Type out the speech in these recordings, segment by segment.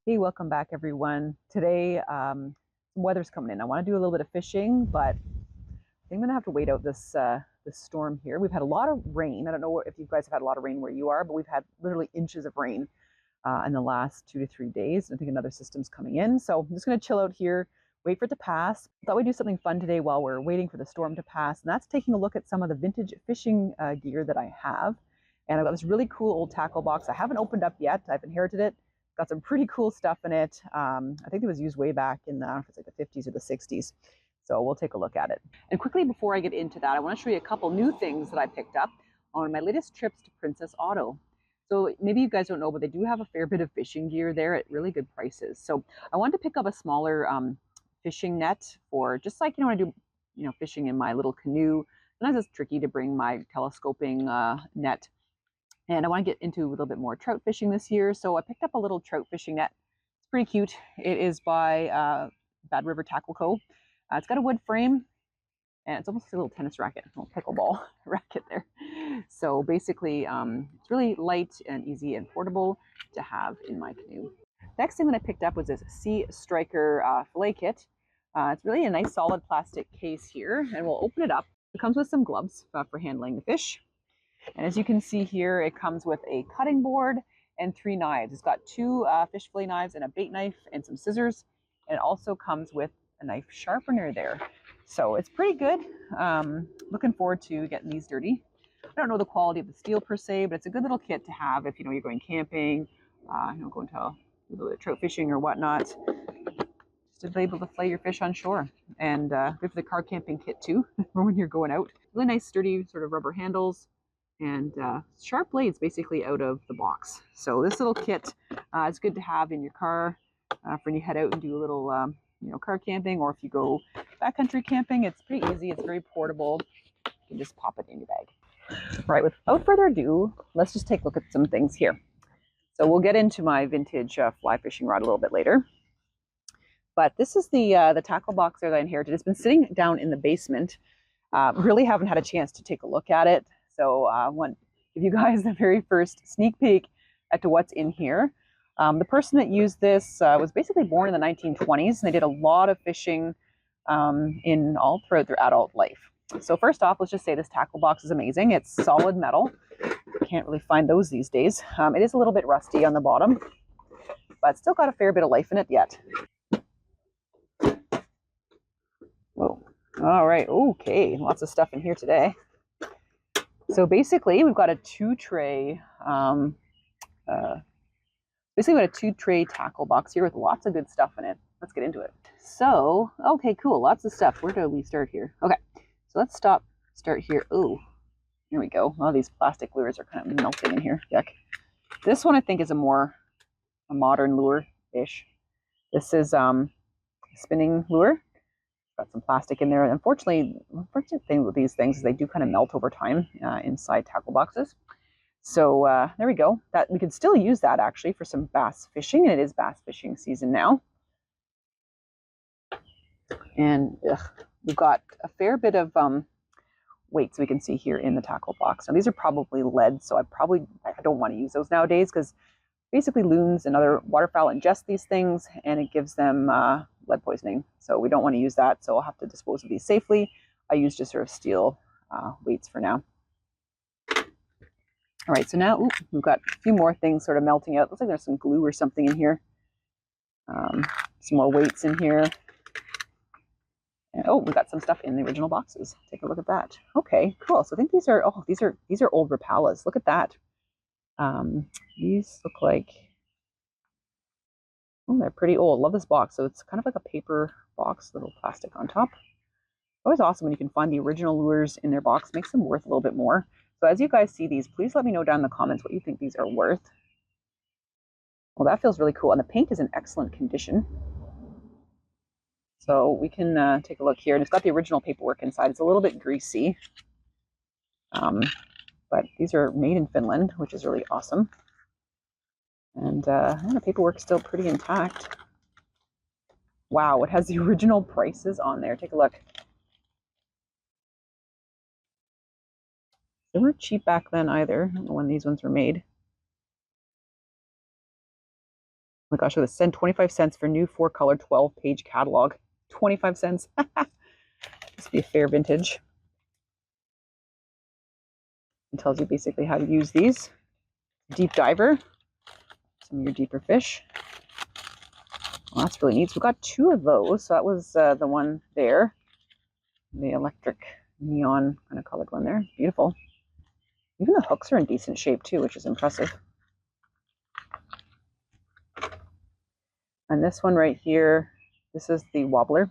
Hey, welcome back, everyone. Today, weather's coming in. I want to do a little bit of fishing, but I think I'm gonna have to wait out this storm here. We've had a lot of rain. I don't know if you guys have had a lot of rain where you are, but we've had literally inches of rain in the last 2 to 3 days. I think another system's coming in, so I'm just gonna chill out here, wait for it to pass. Thought we'd do something fun today while we're waiting for the storm to pass, and that's taking a look at some of the vintage fishing gear that I have. And I've got this really cool old tackle box. I haven't opened up yet. I've inherited it. Got some pretty cool stuff in it. I think it was used way back in the, it's like the 50s or the 60s. So we'll take a look at it. And quickly before I get into that, I want to show you a couple new things that I picked up on my latest trips to Princess Auto. So maybe you guys don't know, but they do have a fair bit of fishing gear there at really good prices. So I wanted to pick up a smaller fishing net for just like, when I do, fishing in my little canoe. Sometimes it's tricky to bring my telescoping net. And I want to get into a little bit more trout fishing this year. So I picked up a little trout fishing net. It's pretty cute. It is by Bad River Tackle Co. It's got a wood frame and it's almost like a little tennis racket, a little pickleball racket there. So basically, it's really light and easy and portable to have in my canoe. Next thing that I picked up was this Sea Striker fillet kit. It's really a nice solid plastic case here, and we'll open it up. It comes with some gloves for handling the fish. And as you can see here, it comes with a cutting board and 3 knives. It's got 2 fish fillet knives and a bait knife and some scissors. And it also comes with a knife sharpener there. So it's pretty good. Looking forward to getting these dirty. I don't know the quality of the steel per se, but it's a good little kit to have if you're going camping, going to a little bit of trout fishing or whatnot. Just to be able to fillet your fish on shore. And good for the car camping kit too, for when you're going out. Really nice sturdy sort of rubber handles. And sharp blades basically out of the box. So this little kit is good to have in your car for when you head out and do a little car camping, or if you go backcountry camping. It's pretty easy. It's very portable. You can just pop it in your bag. Right, without further ado, let's just take a look at some things here. So we'll get into my vintage fly fishing rod a little bit later. But this is the tackle box there that I inherited. It's been sitting down in the basement. Really haven't had a chance to take a look at it. So I want to give you guys the very first sneak peek at to what's in here. The person that used this was basically born in the 1920s, and they did a lot of fishing in all throughout their adult life. So first off, let's just say this tackle box is amazing. It's solid metal. Can't really find those these days. It is a little bit rusty on the bottom, but still got a fair bit of life in it yet. Whoa. All right. Okay. Lots of stuff in here today. So basically, we've got a 2-tray, tackle box here with lots of good stuff in it. Let's get into it. So, okay, cool, lots of stuff. Where do we start here? Okay, so let's start here. Oh, here we go. All these plastic lures are kind of melting in here. Yuck. This one I think is a modern lure-ish. This is a spinning lure. Got some plastic in there. Unfortunately, the unfortunate thing with these things is they do kind of melt over time inside tackle boxes. So there we go. That we could still use that actually for some bass fishing, and it is bass fishing season now. And we've got a fair bit of weights we can see here in the tackle box. Now these are probably lead, so I don't want to use those nowadays because basically loons and other waterfowl ingest these things, and it gives them lead poisoning. So we don't want to use that. So I'll have to dispose of these safely. I use just sort of steel weights for now. All right, so now we've got a few more things sort of melting out. Looks like there's some glue or something in here. Some more weights in here. And, we've got some stuff in the original boxes. Take a look at that. Okay, cool. So I think these are old Rapalas. Look at that. These look like, they're pretty old. Love this box. So it's kind of like a paper box, little plastic on top. Always awesome when you can find the original lures in their box. Makes them worth a little bit more. So as you guys see these, please let me know down in the comments what you think these are worth. Well, that feels really cool. And the paint is in excellent condition. So we can take a look here. And it's got the original paperwork inside. It's a little bit greasy. But these are made in Finland, which is really awesome. And the paperwork's still pretty intact. Wow, it has the original prices on there. Take a look. They weren't cheap back then either. I don't know when these ones were made. my gosh, I'm going to send 25 cents for new 4-color 12-page catalog. 25 cents. Must be a fair vintage. It tells you basically how to use these. Deep diver. Some of your deeper fish. Well, that's really neat. So we got 2 of those. So that was the one there. The electric neon kind of colored one there. Beautiful. Even the hooks are in decent shape too, which is impressive. And this one right here, this is the wobbler.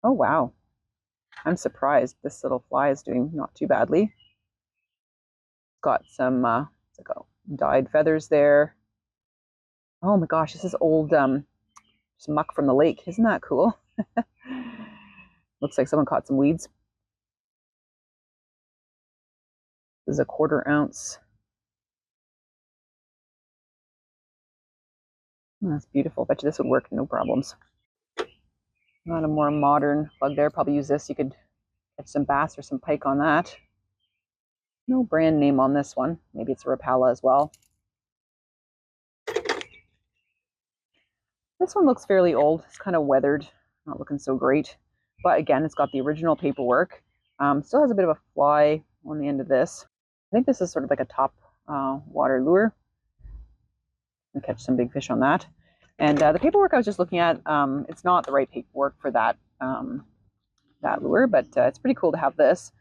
Oh, wow. I'm surprised this little fly is doing not too badly. Got some like dyed feathers there. Oh my gosh, this is old just muck from the lake. Isn't that cool? Looks like someone caught some weeds. This is a 1/4 ounce. Oh, that's beautiful. Bet you this would work, no problems. Not a more modern plug there. Probably use this. You could catch some bass or some pike on that. No brand name on this one. Maybe it's a Rapala as well. This one looks fairly old. It's kind of weathered. Not looking so great. But again, it's got the original paperwork. Still has a bit of a fly on the end of this. I think this is sort of like a top water lure. I'll catch some big fish on that. And the paperwork I was just looking at, it's not the right paperwork for that that lure, but it's pretty cool to have this.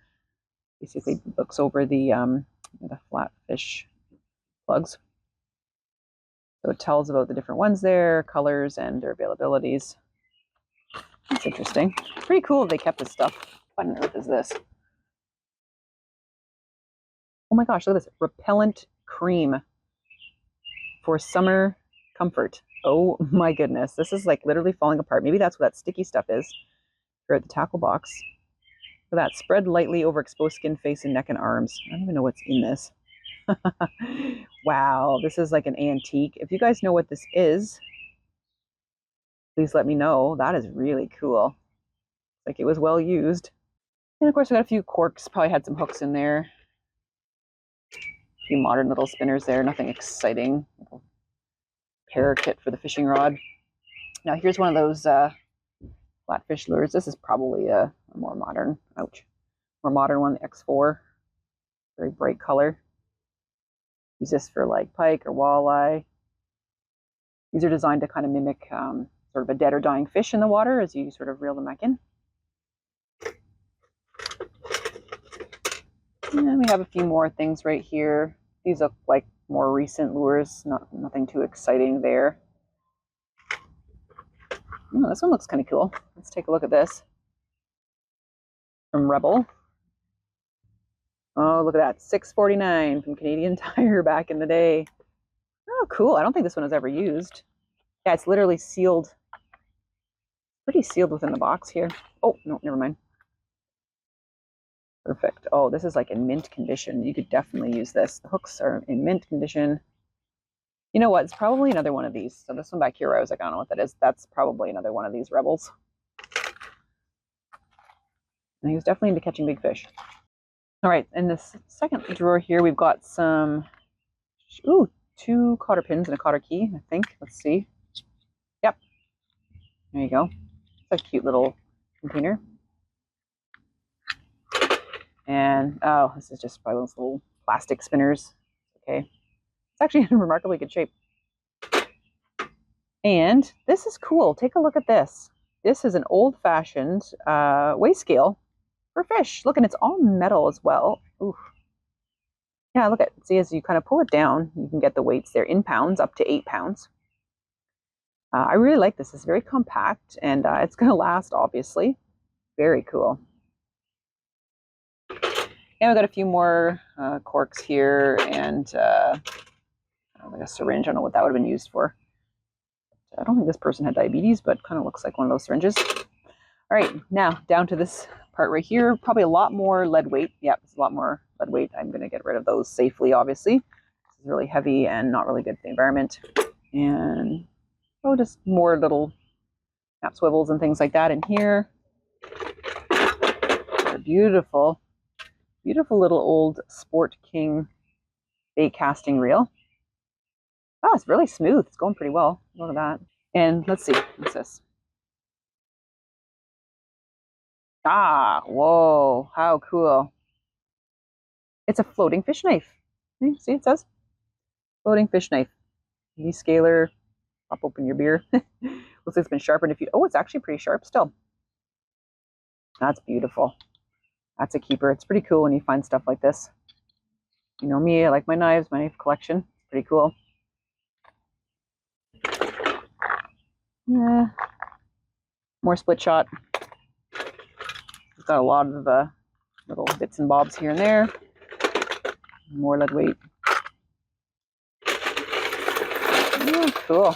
Basically looks over the flatfish plugs. So it tells about the different ones there, colors, and their availabilities. That's interesting. Pretty cool they kept this stuff. What on earth is this? Oh my gosh, look at this. Repellent cream for summer comfort. Oh my goodness. This is like literally falling apart. Maybe that's what that sticky stuff is throughout the tackle box. For that, spread lightly over exposed skin, face, and neck and arms. I don't even know what's in this. Wow, this is like an antique. If you guys know what this is, please let me know. That is really cool. Like it was well used. And of course, we got a few corks. Probably had some hooks in there. A few modern little spinners there. Nothing exciting. Pair kit for the fishing rod. Now here's one of those flatfish lures. This is probably a more modern, more modern one, the X4. Very bright color. Use this for like pike or walleye. These are designed to kind of mimic sort of a dead or dying fish in the water as you sort of reel them back in. And we have a few more things right here. These look like more recent lures, nothing too exciting there. Oh, this one looks kind of cool. Let's take a look at this. From Rebel. Oh, look at that. $6.49 from Canadian Tire back in the day. Oh, cool. I don't think this one was ever used. Yeah, it's literally sealed. Pretty sealed within the box here. Oh, no, never mind. Perfect. Oh, this is like in mint condition. You could definitely use this. The hooks are in mint condition. You know what? It's probably another one of these. So this one back here, I was like, I don't know what that is. That's probably another one of these Rebels. And he was definitely into catching big fish. All right, in this second drawer here, we've got some, 2 cotter pins and a cotter key, I think. Let's see. Yep. There you go. It's a cute little container. And, oh, this is just probably those little plastic spinners. Okay. It's actually in remarkably good shape. And this is cool. Take a look at this. This is an old-fashioned weigh scale for fish. Look, and it's all metal as well. Ooh. Yeah, look at, see, as you kind of pull it down, you can get the weights there in pounds, up to 8 pounds. I really like this. It's very compact, and it's going to last, obviously. Very cool. And we've got a few more corks here, and like a syringe. I don't know what that would have been used for. I don't think this person had diabetes, but kind of looks like one of those syringes. All right, now down to this part right here. Probably a lot more lead weight. Yep, it's a lot more lead weight. I'm going to get rid of those safely, obviously. This is really heavy and not really good for the environment. And, oh, just more little snap swivels and things like that in here. They're beautiful. Beautiful little old Sport King bait casting reel. Oh, it's really smooth. It's going pretty well. Look at that. And let's see. What's this? Ah, whoa. How cool. It's a floating fish knife. See, it says floating fish knife. Descaler. Pop open your beer. Looks like it's been sharpened. Oh, it's actually pretty sharp still. That's beautiful. That's a keeper. It's pretty cool when you find stuff like this. You know me, I like my knives, my knife collection. Pretty cool. Yeah. More split shot. It's got a lot of little bits and bobs here and there. More lead weight. Yeah, cool.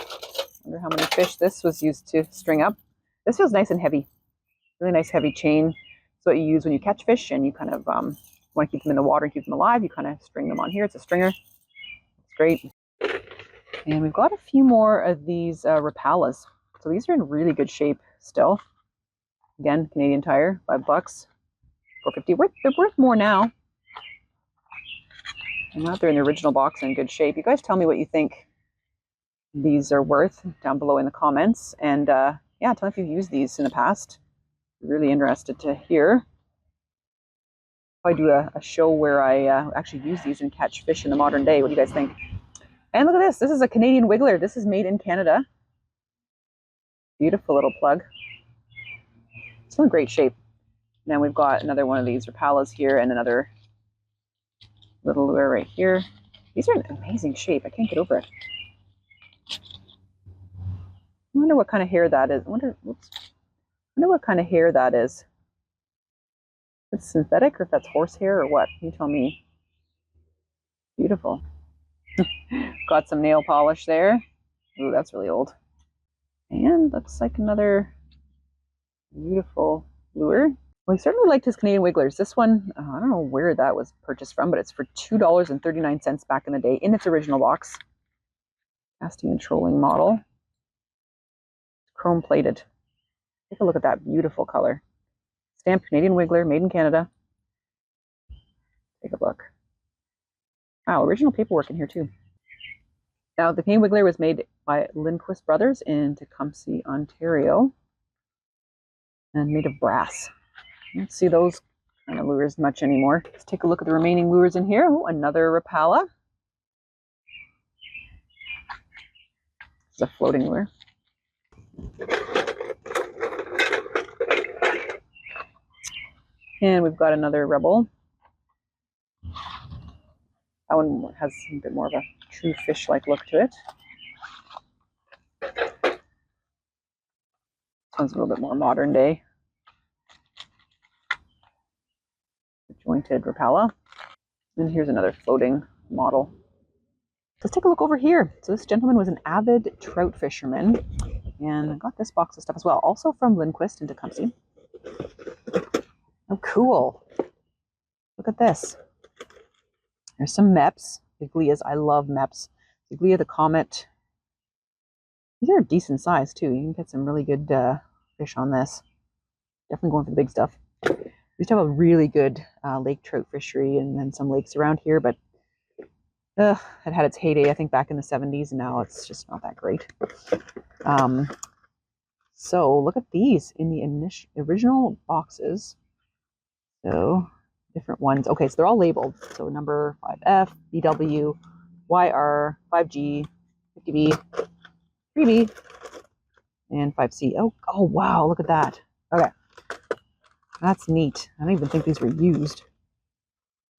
Wonder how many fish this was used to string up. This feels nice and heavy. Really nice heavy chain. It's what you use when you catch fish and you kind of want to keep them in the water and keep them alive. You kind of string them on here. It's a stringer. It's great. And we've got a few more of these Rapalas. So these are in really good shape still. Again, Canadian Tire, $5, $4.50. They're worth more now. And now they're in the original box in good shape. You guys tell me what you think these are worth down below in the comments. And yeah, tell me if you've used these in the past. Really interested to hear. I do a show where I actually use these and catch fish in the modern day. What do you guys think? And look at this. This is a Canadian wiggler. This is made in Canada. Beautiful little plug. Still in great shape. Now we've got another one of these Rapalas here and another little lure right here. These are in amazing shape. I can't get over it. I wonder what kind of hair that is. I wonder what kind of hair that is. If it's synthetic or if that's horsehair or what. You tell me. Beautiful. Got some nail polish there. Ooh, that's really old. And looks like another beautiful lure. Well, he certainly liked his Canadian wigglers. This one, I don't know where that was purchased from, but it's for $2.39 back in the day in its original box. Casting and trolling model. Chrome plated. Take a look at that beautiful color. Stamped Canadian wiggler, made in Canada. Take a look. Wow, original paperwork in here too. Now, the Canadian wiggler was made by Lindquist Brothers in Tecumseh, Ontario, and made of brass. I don't see those kind of lures much anymore. Let's take a look at the remaining lures in here. Oh, another Rapala. This is a floating lure. And we've got another Rebel. That one has a bit more of a true fish-like look to it. This one's a little bit more modern day. The jointed Rapala. And here's another floating model. Let's take a look over here. So this gentleman was an avid trout fisherman. And I got this box of stuff as well. Also from Lindquist in Tecumseh. Oh, cool. Look at this. There's some Meps. Ziglias. I love Meps. Ziglia the Comet. These are a decent size too. You can get some really good fish on this. Definitely going for the big stuff. We used to have a really good lake trout fishery and then some lakes around here, but it had its heyday, I think, back in the 70s, and now it's just not that great. So look at these in the original boxes. So different ones. Okay, so they're all labeled. So number 5F, BW, YR, 5G, 50B, 3B, and 5C. Oh, wow, look at that. Okay, that's neat. I don't even think these were used.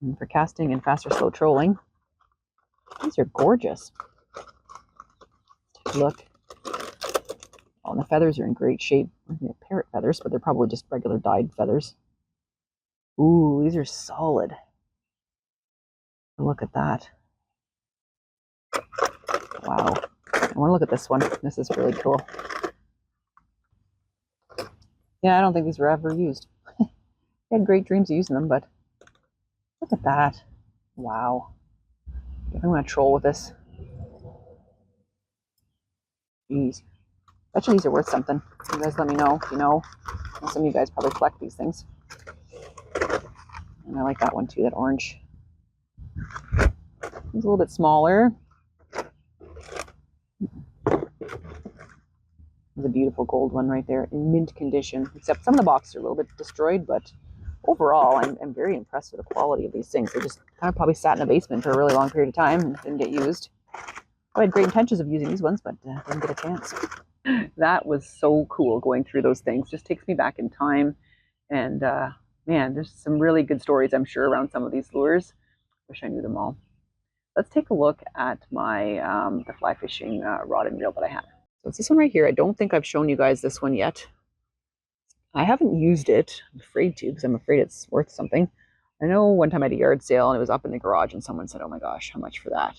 And for casting and fast or slow trolling. These are gorgeous. Take a look. Oh, and the feathers are in great shape. They're parrot feathers, but they're probably just regular dyed feathers. Ooh, these are solid. Look at that. Wow. I want to look at this one. This is really cool. Yeah, I don't think these were ever used. I had great dreams of using them, but look at that. Wow. I'm going to troll with this. Jeez. Bet you these are worth something. You guys let me know if you know. Some of you guys probably collect these things. And I like that one too, that orange. It's a little bit smaller. There's a beautiful gold one right there in mint condition, except some of the boxes are a little bit destroyed, but overall, I'm very impressed with the quality of these things. They just kind of probably sat in a basement for a really long period of time and didn't get used. I had great intentions of using these ones, but didn't get a chance. That was so cool going through those things. Just takes me back in time. And man, there's some really good stories, I'm sure, around some of these lures. Wish I knew them all. Let's take a look at my the fly fishing rod and reel that I have. So it's this one right here. I don't think I've shown you guys this one yet. I haven't used it. I'm afraid to because I'm afraid it's worth something. I know one time I had a yard sale and it was up in the garage and someone said, oh my gosh, how much for that?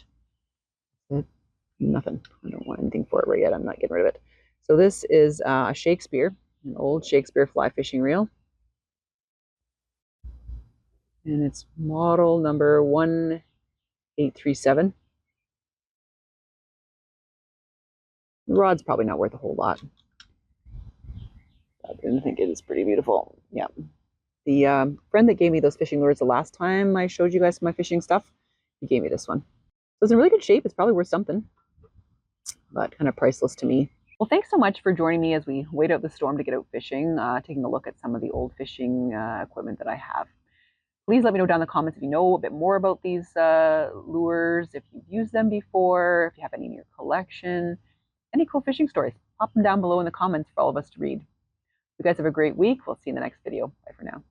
Nothing. I don't want anything for it right yet. I'm not getting rid of it. So this is a Shakespeare, an old Shakespeare fly fishing reel. And it's model number 1837. The rod's probably not worth a whole lot. I think it is pretty beautiful. Yeah. The friend that gave me those fishing lures the last time I showed you guys my fishing stuff, he gave me this one. So it's in really good shape. It's probably worth something, but kind of priceless to me. Well, thanks so much for joining me as we wait out the storm to get out fishing, taking a look at some of the old fishing equipment that I have. Please let me know down in the comments if you know a bit more about these lures, if you've used them before, if you have any in your collection, any cool fishing stories. Pop them down below in the comments for all of us to read. You guys have a great week. We'll see you in the next video. Bye for now.